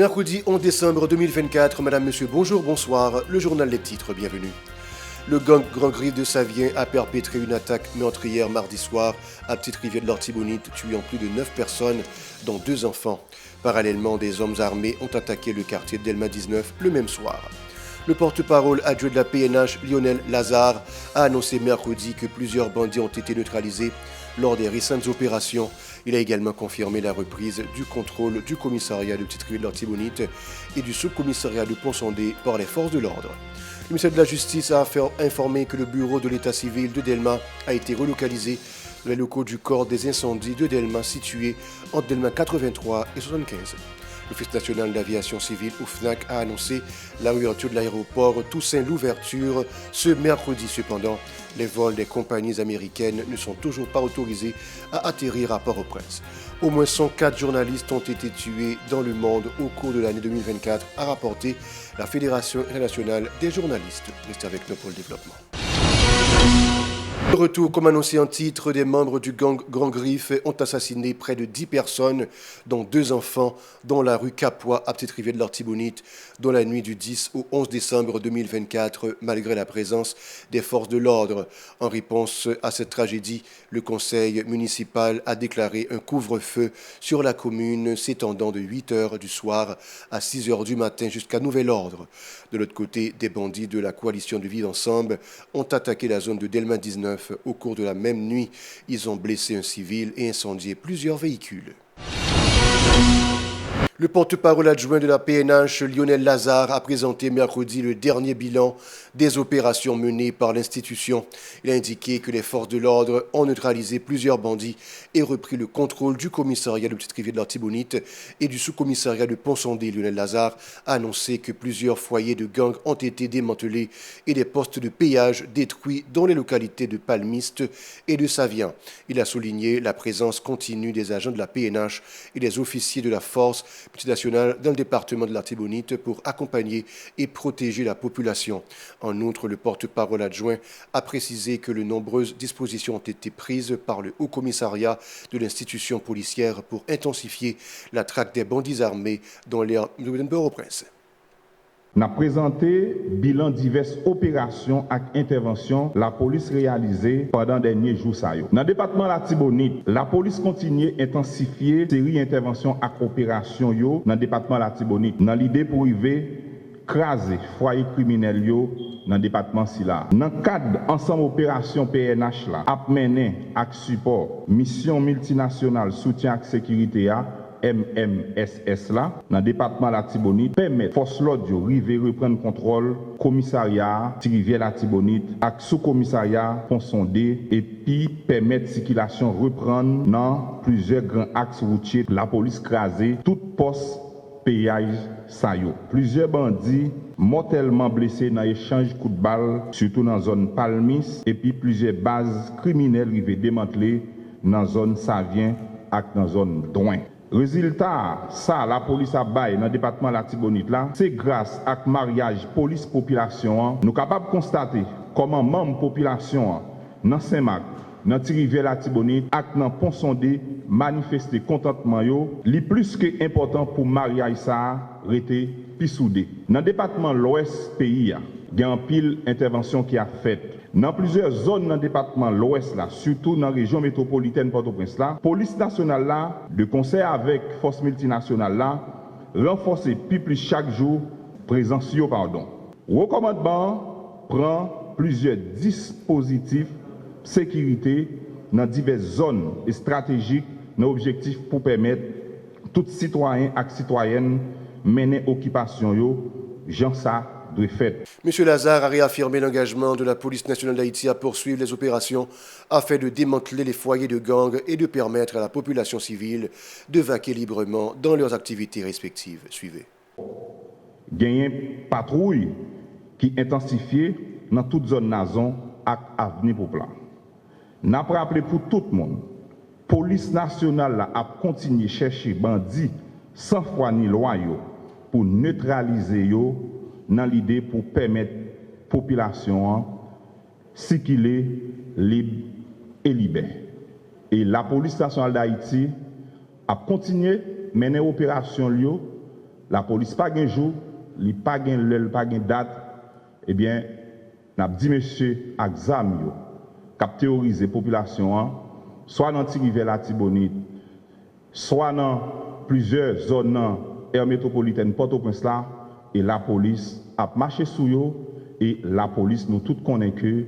Mercredi 11 décembre 2024, Madame, Monsieur, bonjour, bonsoir, le journal des titres, bienvenue. Le gang Grand Griffe de Savien a perpétré une attaque meurtrière mardi soir à Petite-Rivière de l'Artibonite, tuant plus de 9 personnes, dont 2 enfants. Parallèlement, des hommes armés ont attaqué le quartier de Delma 19 le même soir. Le porte-parole adjoint de la PNH, Lionel Lazare, a annoncé mercredi que plusieurs bandits ont été neutralisés lors des récentes opérations. Il a également confirmé la reprise du contrôle du commissariat de Petite-Rivière de l'Artibonite et du sous-commissariat de Pont-Sondé par les forces de l'ordre. Le ministère de la Justice a informé que le bureau de l'état civil de Delma a été relocalisé dans les locaux du corps des incendies de Delma situé entre Delma 83 et 75. L'Office national d'aviation civile, OFNAC, a annoncé la réouverture de l'aéroport Toussaint Louverture ce mercredi. Cependant, les vols des compagnies américaines ne sont toujours pas autorisés à atterrir à Port-au-Prince. Au moins 104 journalistes ont été tués dans le monde au cours de l'année 2024, a rapporté la Fédération internationale des journalistes. Restez avec nous pour le développement. De retour, comme annoncé en titre, des membres du gang Grand Griffe ont assassiné près de 10 personnes, dont 2 enfants, dans la rue Capois à Petite-Rivière de l'Artibonite, dans la nuit du 10 au 11 décembre 2024, malgré la présence des forces de l'ordre. En réponse à cette tragédie, le conseil municipal a déclaré un couvre-feu sur la commune s'étendant de 8 h du soir à 6 h du matin jusqu'à nouvel ordre. De l'autre côté, des bandits de la coalition du Vivre Ensemble ont attaqué la zone de Delma 19. Au cours de la même nuit, ils ont blessé un civil et incendié plusieurs véhicules. Le porte-parole adjoint de la PNH, Lionel Lazare, a présenté mercredi le dernier bilan des opérations menées par l'institution. Il a indiqué que les forces de l'ordre ont neutralisé plusieurs bandits et repris le contrôle du commissariat de Petite-Rivière de l'Artibonite et du sous-commissariat de Pont-Sondé. Lionel Lazare a annoncé que plusieurs foyers de gangs ont été démantelés et des postes de péage détruits dans les localités de Palmiste et de Savien. Il a souligné la présence continue des agents de la PNH et des officiers de la force nationale dans le département de l'Artibonite pour accompagner et protéger la population. En outre, le porte-parole adjoint a précisé que de nombreuses dispositions ont été prises par le Haut-Commissariat de l'institution policière pour intensifier la traque des bandits armés dans l'aire de Port-au-Prince. N'a présenté bilan diverses opérations et interventions la police réalisée pendant les derniers jours. Dans le département de l'Artibonite, la police continue à intensifier série d'interventions et opérations dans le département de l'Artibonite. Dans l'idée pour arriver craser foyer criminel dans le département Silla. Dans le cadre ensemble opération PNH là, a mené avec support mission multinationale soutien et sécurité MMSS là, dans le département de l'Artibonite, permet force l'ordre de reprendre contrôle commissariat Petite-Rivière l'Artibonite avec sous-commissariat Pont-Sondé et puis permettre circulation reprendre dans plusieurs grands axes routiers. La police crasé tout poste péage Sayo. Plusieurs bandits mortellement blessés dans échange coup de balle, surtout dans la zone Palmis, et puis plusieurs bases criminelles arrivées démantelées dans la zone Savien et dans la zone Douin. Résultat, ça, la police a baillé dans le département de l'Artibonite là, c'est grâce à mariage police-population, nous sommes capables de constater comment membre population dans Saint-Marc, dans Petite-Rivière l'Artibonite et dans Pont-Sondé manifester contentement yo, li plus que important pour mariage ça rete pi soudé. Dans le département l'ouest pays, il y a une pile intervention qui a fait. Dans plusieurs zones dans le département l'ouest là, surtout dans la région métropolitaine Port-au-Prince là, police nationale là, de concert avec force multinationale là, renforcer plus chaque jour présence yo pardon. Recommandement prend plusieurs dispositifs sécurité dans diverses zones et stratégiques dans l'objectif pour permettre tout citoyen et citoyenne mener occupation yo, Jean ça doit faire. M. Lazare a réaffirmé l'engagement de la police nationale d'Haïti à poursuivre les opérations afin de démanteler les foyers de gangs et de permettre à la population civile de vaquer librement dans leurs activités respectives. Suivez. Gagner patrouille qui intensifie dans toute zone nation et avenue pour plan. N'a pas rappelé pour tout le monde. Police nationale a continué à chercher bandits sans foi ni loi pour neutraliser yo dans l'idée pour permettre la population de circuler libre et libre. Et la police nationale d'Haïti a continué à mener l'opération la police pas un jour, il pas un l'heure, pas une date, eh bien, n'a dit monsieur Axam yo, cap théoriser population soit dans Tirivelle la Tibonite, soit dans plusieurs zones aire métropolitaine Port-au-Prince là, et la police a marché sous yo, et la police nous tous connaissons que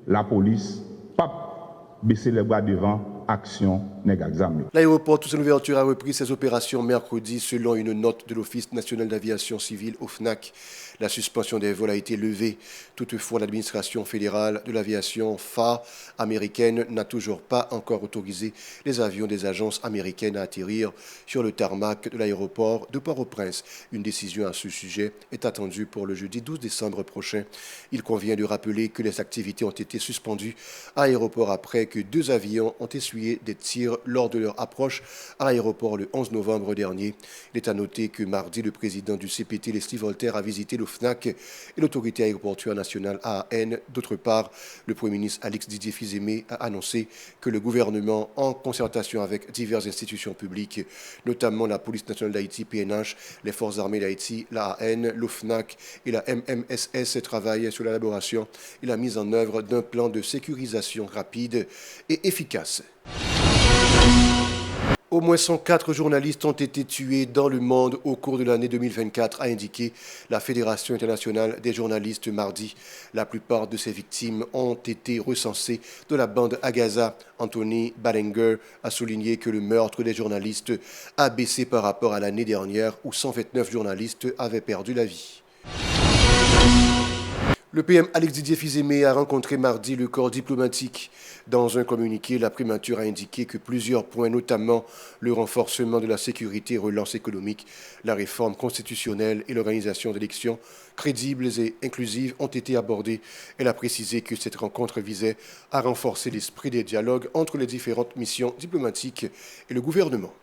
la police pas baisser les bras devant action nèg-examen. L'aéroport Toussaint Louverture a repris ses opérations mercredi selon une note de l'Office national d'aviation civile OFNAC. La suspension des vols a été levée. Toutefois, l'administration fédérale de l'aviation FAA américaine n'a toujours pas encore autorisé les avions des agences américaines à atterrir sur le tarmac de l'aéroport de Port-au-Prince. Une décision à ce sujet est attendue pour le jeudi 12 décembre prochain. Il convient de rappeler que les activités ont été suspendues à l'aéroport après que 2 avions ont essuyé des tirs lors de leur approche à l'aéroport le 11 novembre dernier. Il est à noter que mardi, le président du CPT, Leslie Voltaire, a visité l'OFNAC et l'autorité aéroportuaire nationale AAN. D'autre part, le Premier ministre Alex Didier Fils-Aimé a annoncé que le gouvernement, en concertation avec diverses institutions publiques, notamment la Police nationale d'Haïti, PNH, les Forces armées d'Haïti, l'AAN, l'OFNAC et la MMSS, travaillent sur l'élaboration et la mise en œuvre d'un plan de sécurisation rapide et efficace. Au moins 104 journalistes ont été tués dans le monde au cours de l'année 2024, a indiqué la Fédération internationale des journalistes mardi. La plupart de ces victimes ont été recensées de la bande à Gaza. Anthony Ballinger a souligné que le meurtre des journalistes a baissé par rapport à l'année dernière où 129 journalistes avaient perdu la vie. Le PM Alex Didier Fils-Aimé a rencontré mardi le corps diplomatique. Dans un communiqué, la primature a indiqué que plusieurs points, notamment le renforcement de la sécurité et relance économique, la réforme constitutionnelle et l'organisation d'élections crédibles et inclusives ont été abordés. Elle a précisé que cette rencontre visait à renforcer l'esprit des dialogues entre les différentes missions diplomatiques et le gouvernement.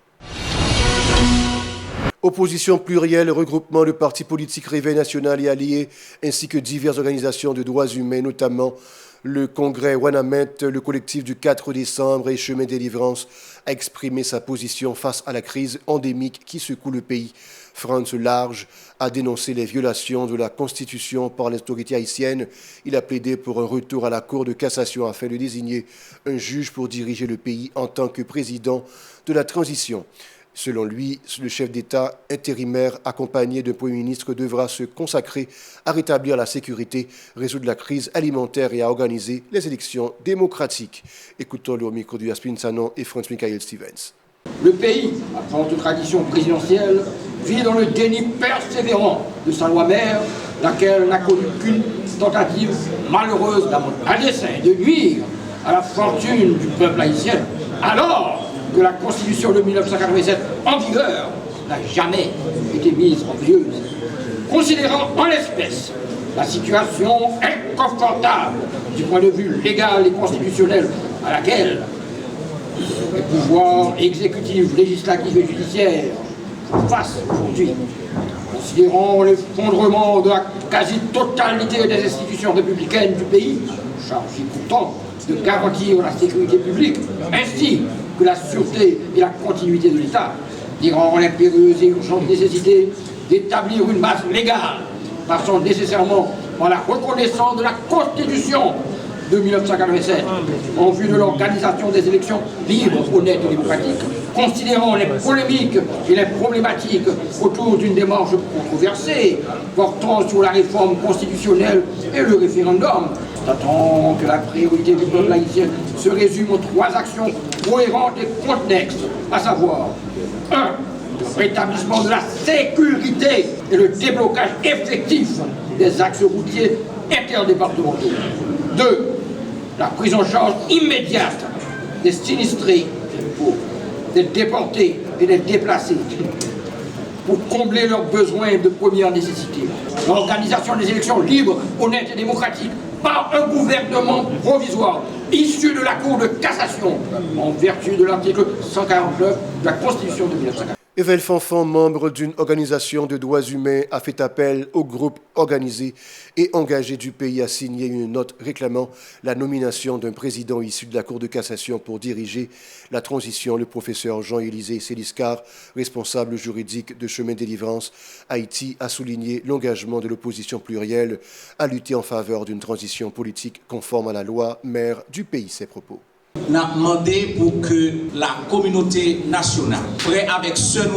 Opposition plurielle, regroupement de partis politiques Réveil national et alliés, ainsi que diverses organisations de droits humains, notamment le congrès Wanamet, le collectif du 4 décembre et Chemin Délivrance, a exprimé sa position face à la crise endémique qui secoue le pays. Franz Large a dénoncé les violations de la Constitution par les autorités haïtiennes. Il a plaidé pour un retour à la Cour de cassation afin de désigner un juge pour diriger le pays en tant que président de la transition. Selon lui, le chef d'État intérimaire accompagné d'un Premier ministre devra se consacrer à rétablir la sécurité, résoudre la crise alimentaire et à organiser les élections démocratiques. Écoutons-le au micro de Yaspin Sanon et Franz Michael Stevens. Le pays, après notre tradition présidentielle, vit dans le déni persévérant de sa loi mère, laquelle n'a connu qu'une tentative malheureuse d'amendement, à dessein de nuire à la fortune du peuple haïtien, alors que la Constitution de 1987 en vigueur n'a jamais été mise en pieuse. Considérant en l'espèce la situation inconfortable du point de vue légal et constitutionnel à laquelle les pouvoirs exécutifs, législatifs et judiciaires font face aujourd'hui, considérant l'effondrement de la quasi-totalité des institutions républicaines du pays, chargées pourtant de garantir la sécurité publique, ainsi que la sûreté et la continuité de l'État, diront l'impérieuse et urgente nécessité d'établir une base légale, passant nécessairement par la reconnaissance de la Constitution de 1987, en vue de l'organisation des élections libres, honnêtes et démocratiques, considérant les polémiques et les problématiques autour d'une démarche controversée portant sur la réforme constitutionnelle et le référendum, constatant que la priorité du peuple haïtien se résume aux 3 actions cohérentes et connexes, à savoir 1. Le rétablissement de la sécurité et le déblocage effectif des axes routiers interdépartementaux. 2. La prise en charge immédiate des sinistrés, des déportés et des déplacés pour combler leurs besoins de première nécessité. L'organisation des élections libres, honnêtes et démocratiques par un gouvernement provisoire issu de la Cour de cassation en vertu de l'article 149 de la Constitution de 1940. Evel Fanfan, membre d'une organisation de droits humains, a fait appel au groupe organisé et engagé du pays à signer une note réclamant la nomination d'un président issu de la Cour de cassation pour diriger la transition. Le professeur Jean-Élisée Séliscar, responsable juridique de Chemin Délivrance Haïti, a souligné l'engagement de l'opposition plurielle à lutter en faveur d'une transition politique conforme à la loi mère du pays. Ses propos. Nous avons demandé pour que la communauté nationale, prêt avec ceux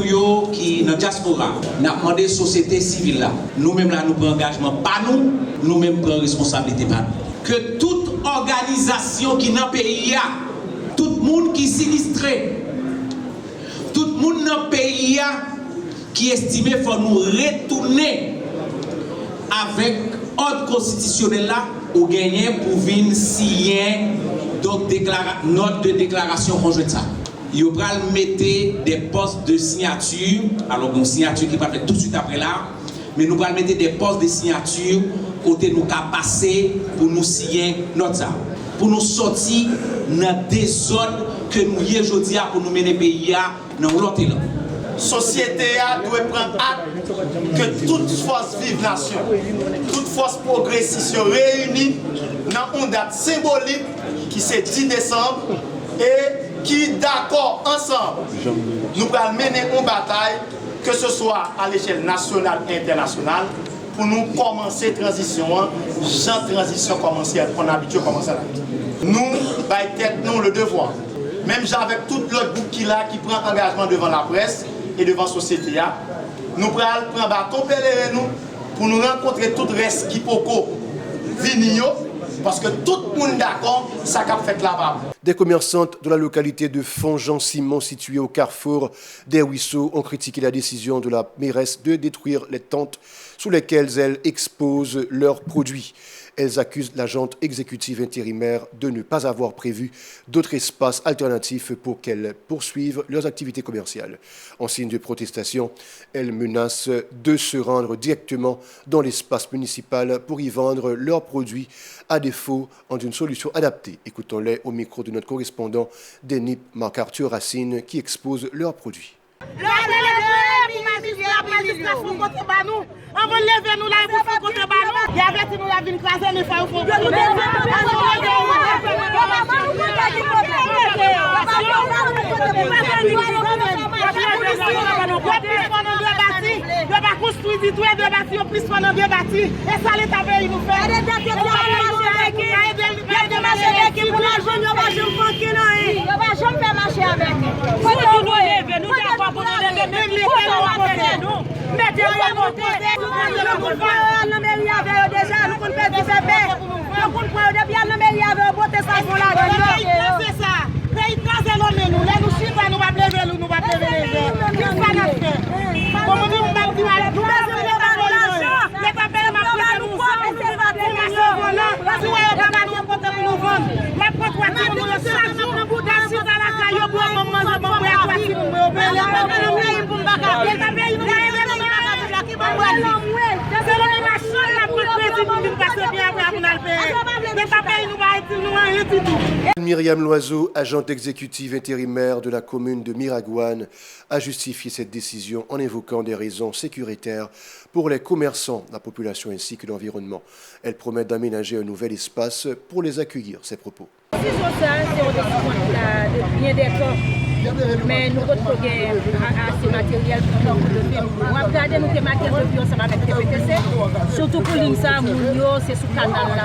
qui sont dans la diaspora, nous avons demandé à la société civile, là, nous-mêmes là, nous prenons engagement, pas nous, nous-mêmes prenons responsabilité, pas nous. Que toute organisation qui est dans le pays, tout le monde qui est sinistré, tout le monde dans le pays qui estime qu'il faut nous retourner avec l'ordre constitutionnel là, ou gagner pour venir signer note de déclaration conjointe. Ils vont mettre des postes de signature, alors une signature qui va faire tout de suite après là, mais nous allons mettre des postes de signature côté nous qu'à passer pour nous signer notre ça, pour nous sortir dans des zones que nous y aujourd'hui pour nous mener le pays dans l'autre là. Société doit prendre acte que toute force vive nation, toute force progressiste réunie dans une date symbolique qui c'est 10 décembre et qui d'accord ensemble nous allons mener une bataille que ce soit à l'échelle nationale et internationale pour nous commencer la transition, transition commencer on a habitué à commencer là. Nous tête nous le devoir. Même avec tout l'autre groupe qui prend engagement devant la presse et devant la société, nous prenons un bâton pèlerin pour nous rencontrer tout le reste qui peut venir parce que tout le monde est d'accord, ça a fait là-bas. Des commerçantes de la localité de Font-Jean-Simon, située au carrefour des ruisseaux, ont critiqué la décision de la mairesse de détruire les tentes sous lesquelles elles exposent leurs produits. Elles accusent l'agente exécutive intérimaire de ne pas avoir prévu d'autres espaces alternatifs pour qu'elles poursuivent leurs activités commerciales. En signe de protestation, elles menacent de se rendre directement dans l'espace municipal pour y vendre leurs produits, à défaut d'une solution adaptée. Écoutons-les au micro de notre correspondant Denis Marc-Arthur Racine qui expose leurs produits. On va lever nous là pour faire contre ballon. Il y avait nous la vinn craser mais faut Myriam Loiseau, agente exécutive intérimaire de la commune de Miragouane, a justifié cette décision en évoquant des raisons sécuritaires pour les commerçants, la population ainsi que l'environnement. Elle promet d'aménager un nouvel espace pour les accueillir. Ses propos. Mais nous avons assez matériel pour nous lever. On va regarder nous que matériel de vie ensemble avec TPTC. Surtout pour l'INSA, c'est sous le canal là.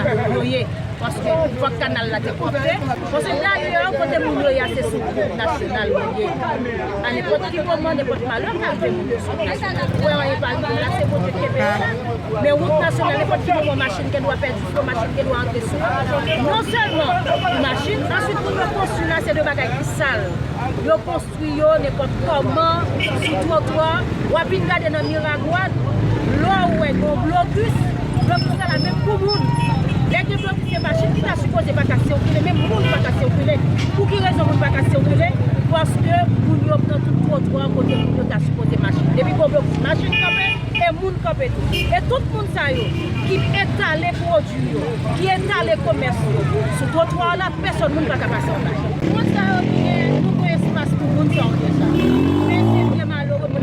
Parce que le canal là est coupé. Parce que d'ailleurs, côté Mounio, c'est sous le national. À n'importe quel moment, n'importe quel malheur, on fait Mounio sur le national. Oui, on est pas là, c'est pour le Québec. Mais route nationale, n'importe quel moment, machine qui doit perdre, machine qui doit entrer sous. Non seulement une machine, ensuite pour le construire là, c'est de bagages qui sales. Yo construit n'importe comment sur trottoir, ou à bien regarder dans Miragouane, là où est un blocus à la même commune. Les deux blocus c'est machine qui t'a supposé pas circuler, même monde pas circuler. Pour qui raison monde pas circuler? Parce que nous yo prend tout trottoir côté nous t'a supposé machine. Depuis qu'on blocus machine campé et monde campé tout. Et tout le monde ça yo qui étale les produits, qui étale les commerces sur trottoir là, personne ne va pas passer en machine. Espace pour nous sortir ça. Mais c'est malheureusement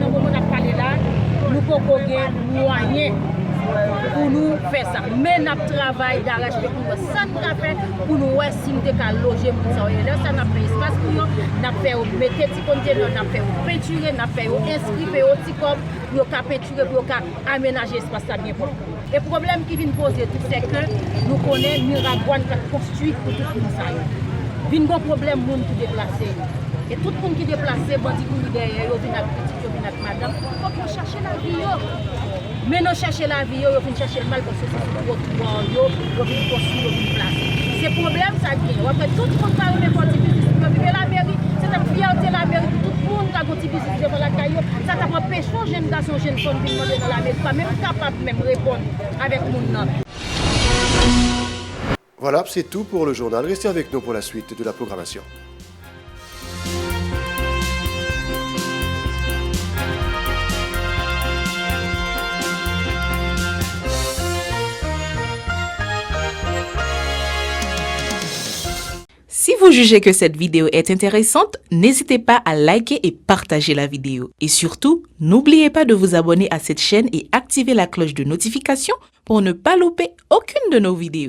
nous pouvons gagner moyen pour nous faire ça. Mais nous travaillons d'arrache-pied pour nous. Ça nous a fait pour nous si nous avons logé pour ça. Et là, ça nous a fait espace pour nous. Nous avons fait mettre des conteneurs, nous avons fait peinturer, nous avons fait inscrire au petit corps pour nous peinturer, pour nous aménager l'espace bien pour nous. Et le problème qui vient poser, c'est que nous connaissons Miragouane qui est construit pour tout le monde. Il y a un problème de monde qui est déplacé. Et tout le monde qui est déplacé, bandit qui est derrière, il vient avec petit, il vient avec madame, il faut qu'on cherche la vie. Mais nous cherchons la vie, nous venons chercher le mal parce que c'est sur votre droit, nous venons construire, nous venons placer. C'est le problème, ça vient. Après, tout le monde va remettre un petit business, nous vivons la mairie, c'est une fierté la mairie, tout le monde qui a un petit business devant la caillou. Ça t'a empêché aux jeunes garçons, jeunes femmes qui demandent dans la mairie, pas même capable de répondre avec mon nom. Voilà, c'est tout pour le journal. Restez avec nous pour la suite de la programmation. Si vous jugez que cette vidéo est intéressante, n'hésitez pas à liker et partager la vidéo. Et surtout, n'oubliez pas de vous abonner à cette chaîne et activer la cloche de notification pour ne pas louper aucune de nos vidéos.